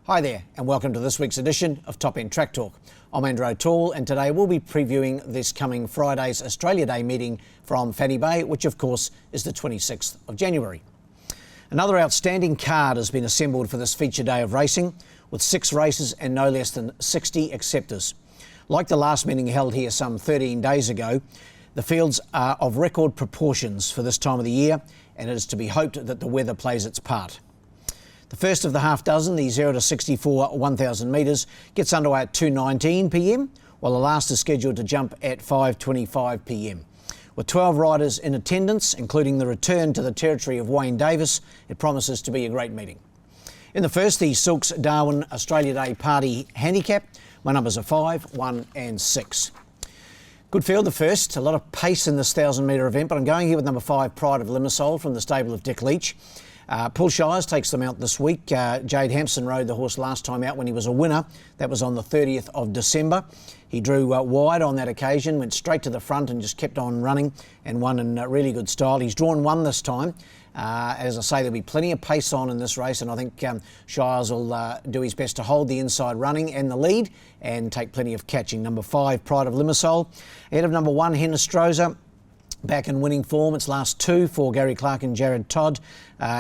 Hi there, and welcome to this week's edition of Top End Track Talk. I'm Andrew O'Toole, and today we'll be previewing this coming Friday's Australia Day meeting from Fanny Bay, which of course is the 26th of January. Another outstanding card has been assembled for this feature day of racing, with 6 races and no less than 60 acceptors. Like the last meeting held here some 13 days ago, the fields are of record proportions for this time of the year, and it is to be hoped that the weather plays its part. The first of the half dozen, the 0 to 64 1,000 metres, gets underway at 2:19 p.m, while the last is scheduled to jump at 5:25 p.m. With 12 riders in attendance, including the return to the territory of Wayne Davis, it promises to be a great meeting. In the first, the Silks Darwin Australia Day Party Handicap. My numbers are 5, 1 and 6. Good field, the first. A lot of pace in this 1,000-metre event, but I'm going here with number 5, Pride of Limassol from the stable of Dick Leach. Paul Shires takes them out this week. Jade Hampson rode the horse last time out when he was a winner. That was on the 30th of December. He drew wide on that occasion, went straight to the front and just kept on running and won in really good style. He's drawn 1 this time. As I say, there'll be plenty of pace on in this race, and I think Shires will do his best to hold the inside running and the lead and take plenty of catching. Number 5, Pride of Limassol. Ahead of number 1, Hennestrosa. Back in winning form, its last 2 for Gary Clark and Jared Todd.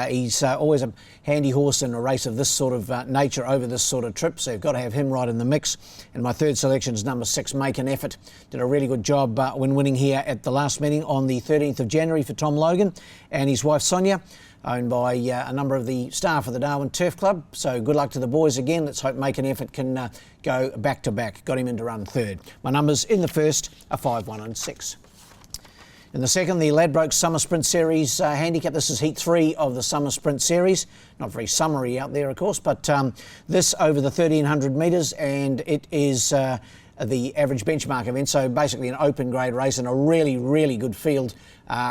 He's always a handy horse in a race of this sort of nature over this sort of trip, so you've got to have him right in the mix. And my third selection is number 6, Make an Effort. Did a really good job when winning here at the last meeting on the 13th of January for Tom Logan and his wife Sonia, owned by a number of the staff of the Darwin Turf Club. So good luck to the boys again. Let's hope Make an Effort can go back to back. Got him in to run third. My numbers in the first are 5, 1 and 6. In the second, the Ladbroke Summer Sprint Series handicap. This is Heat 3 of the Summer Sprint Series. Not very summery out there, of course, but this over the 1,300 metres, and it is the average benchmark event, so basically an open grade race and a really, really good field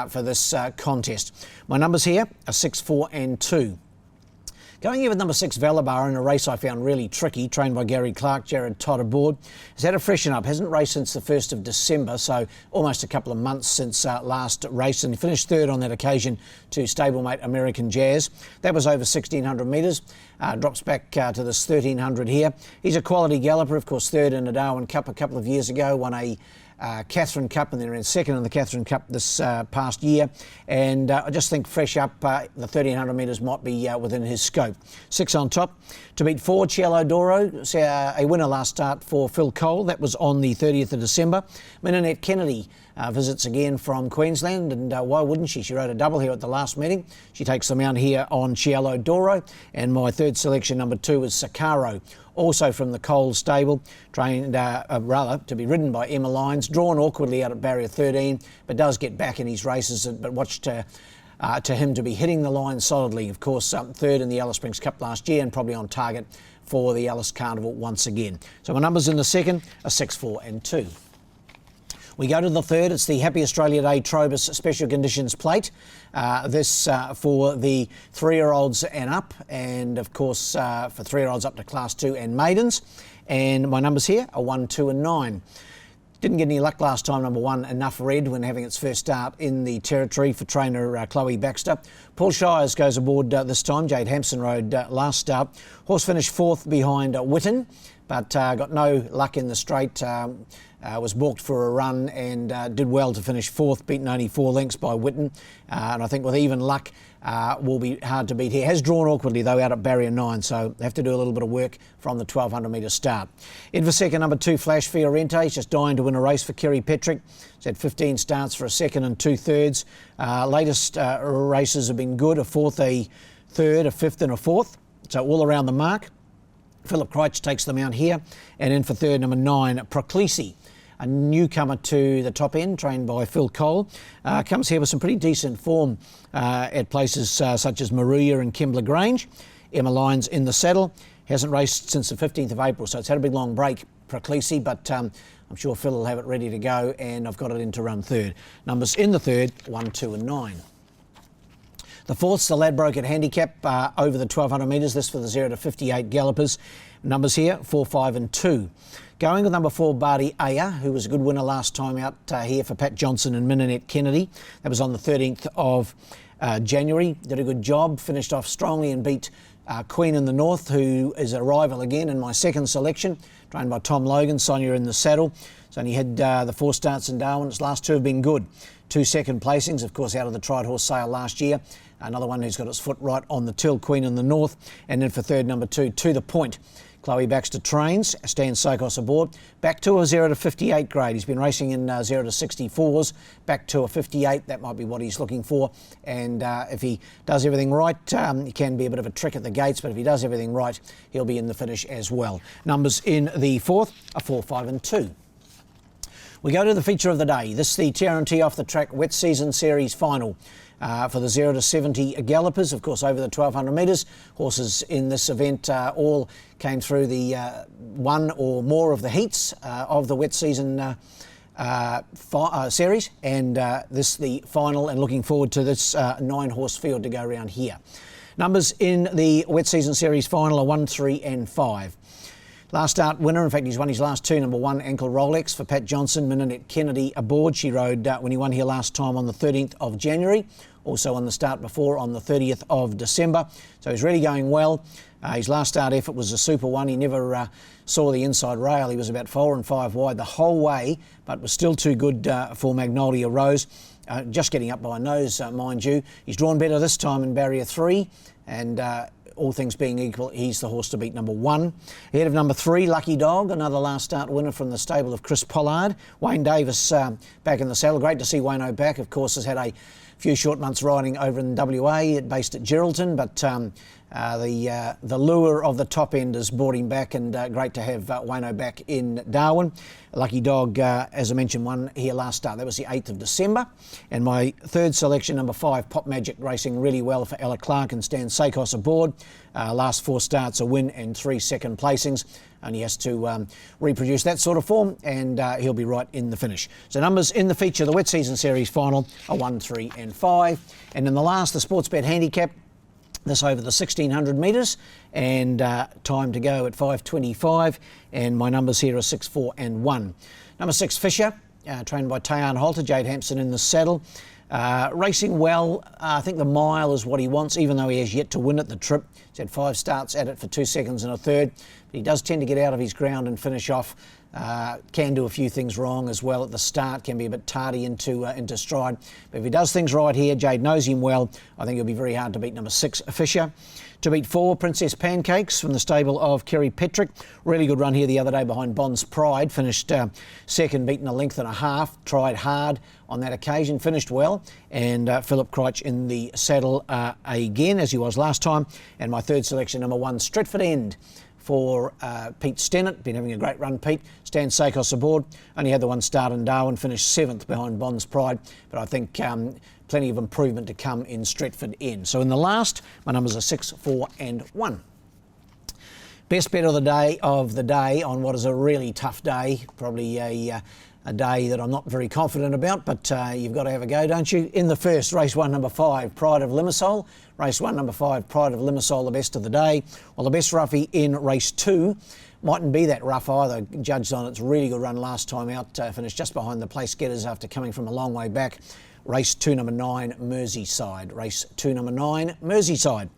for this contest. My numbers here are 6, 4 and 2. Going here with number 6, Valabar, in a race I found really tricky, trained by Gary Clark, Jared Todd aboard. Has had a freshen up, hasn't raced since the 1st of December, so almost a couple of months since last race, and he finished third on that occasion to stablemate American Jazz. That was over 1,600 metres, drops back to this 1,300 here. He's a quality galloper, of course, third in a Darwin Cup a couple of years ago, won a Catherine Cup, and then ran second in the Catherine Cup this past year, and I just think fresh up the 1,300 metres might be within his scope. 6 on top. To beat 4, Cielo Doro, a winner last start for Phil Cole. That was on the 30th of December. Minanette Kennedy visits again from Queensland, and why wouldn't she? She rode a double here at the last meeting. She takes them out here on Cielo Doro, and my third selection, number 2, is Sakaro, also from the Cole stable, trained, to be ridden by Emma Lyons, drawn awkwardly out at barrier 13, but does get back in his races, but watch to him to be hitting the line solidly. Of course, third in the Alice Springs Cup last year and probably on target for the Alice Carnival once again. So my numbers in the second are 6, 4 and 2. We go to the third. It's the Happy Australia Day Trobus Special Conditions Plate. This for the 3-year-olds and up, and of course for 3-year-olds up to Class 2 and maidens. And my numbers here are 1, 2 and 9. Didn't get any luck last time, number 1, Enough Red, when having its first start in the territory for trainer Chloe Baxter. Paul Shires goes aboard this time. Jade Hampson rode last start. Horse finished 4th behind Witten, but got no luck in the straight. Was balked for a run and did well to finish 4th, beaten only 4 lengths by Witten. And I think with even luck will be hard to beat here. Has drawn awkwardly though out at barrier 9, so have to do a little bit of work from the 1,200 metre start. In for second, number 2, Flash Fiorente. He's just dying to win a race for Kerry Petrick. He's had 15 starts for a 2nd and 2/3. Latest races have been good, a 4th, a 3rd, a 5th and a 4th. So all around the mark. Philip Kreitz takes them out here. And in for third, number 9, Proclisi, a newcomer to the top end, trained by Phil Cole. Comes here with some pretty decent form at places such as Maruya and Kembla Grange. Emma Lyons in the saddle. Hasn't raced since the 15th of April, so it's had a big long break, Proclisi, but I'm sure Phil will have it ready to go, and I've got it in to run third. Numbers in the third, 1, 2 and 9. The fourth's the Ladbroke at handicap over the 1,200 metres. This for the 0 to 58 gallopers. Numbers here, 4, 5 and 2. Going with number 4, Bardi Aya, who was a good winner last time out here for Pat Johnson and Minanette Kennedy. That was on the 13th of January. Did a good job, finished off strongly and beat Queen in the North, who is a rival again in my second selection, trained by Tom Logan. Sonia in the saddle. It's only had the 4 starts in Darwin. Its last 2 have been good. 2 second placings, of course, out of the Tried Horse Sale last year. Another one who's got its foot right on the till, Queen in the North. And then for third, number 2, To The Point. Chloe Baxter trains, Stan Sokos aboard. Back to a 0 to 58 grade. He's been racing in 0 to 64s. Back to a 58, that might be what he's looking for. And if he does everything right, he can be a bit of a trick at the gates, but if he does everything right, he'll be in the finish as well. Numbers in the fourth are 4, 5 and 2. We go to the feature of the day. This is the TRNT Off the Track Wet Season Series final. For the 0 to 70 gallopers, of course, over the 1200 metres. Horses in this event all came through the one or more of the heats of the wet season series, and this the final, and looking forward to this 9-horse field to go around here. Numbers in the wet season series final are 1, 3 and 5. Last start winner, in fact he's won his last 2, number 1 Ankle Rolex for Pat Johnson, Minute Kennedy aboard. She rode when he won here last time on the 13th of January, also on the start before on the 30th of December. So he's really going well. His last start effort was a super one. He never saw the inside rail. He was about 4 and 5 wide the whole way, but was still too good for Magnolia Rose. Just getting up by a nose, mind you. He's drawn better this time in barrier 3, and all things being equal, he's the horse to beat, number 1. Ahead of number 3, Lucky Dog, another last start winner from the stable of Chris Pollard. Wayne Davis back in the saddle. Great to see Wayno back. Of course, has had a few short months riding over in WA, based at Geraldton, but the lure of the top end has brought him back, and great to have Wayno back in Darwin. Lucky Dog, as I mentioned, won here last start. That was the 8th of December. And my third selection, number 5, Pop Magic, racing really well for Ella Clark and Stan Sokos aboard. Last 4 starts, a win and 3 second placings. And he has to reproduce that sort of form, and he'll be right in the finish. So numbers in the feature, the wet season series final, are 1, 3 and 5. And in the last, the Sportsbet handicap, this over the 1600 metres, and time to go at 5:25, and my numbers here are 6, 4 and 1. Number 6, Fisher, trained by Tayan Halter, Jade Hampson in the saddle. Racing well. I think the mile is what he wants, even though he has yet to win at the trip. He's had 5 starts at it for 2 seconds and a third. But he does tend to get out of his ground and finish off. Can do a few things wrong as well at the start, can be a bit tardy into stride. But if he does things right here, Jade knows him well, I think it'll be very hard to beat number 6, Fisher. To beat 4, Princess Pancakes from the stable of Kerry Petrick. Really good run here the other day behind Bond's Pride. Finished second, beaten a length and a half. Tried hard on that occasion, finished well. And Philip Crouch in the saddle again, as he was last time. And my third selection, number 1, Stretford End for Pete Stennett. Been having a great run, Pete. Stan Sokos aboard. Only had the 1 start in Darwin, finished 7th behind Bond's Pride. But I think plenty of improvement to come in Stretford End. So in the last, my numbers are 6, 4 and 1. Best bet of the day on what is a really tough day. Probably a day that I'm not very confident about, but you've got to have a go, don't you? In the first, race 1, number 5, Pride of Limassol. Race 1, number 5, Pride of Limassol, the best of the day. Well, the best roughie in race 2 mightn't be that rough either. Judged on its really good run last time out, finished just behind the place getters after coming from a long way back. Race 2, number 9, Merseyside. Race 2, number 9, Merseyside.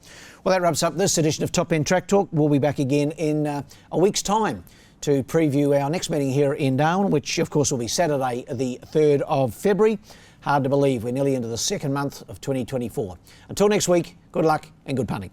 Well, that wraps up this edition of Top End Track Talk. We'll be back again in a week's time to preview our next meeting here in Darwin, which of course will be Saturday the 3rd of February. Hard to believe we're nearly into the second month of 2024. Until next week, good luck and good punting.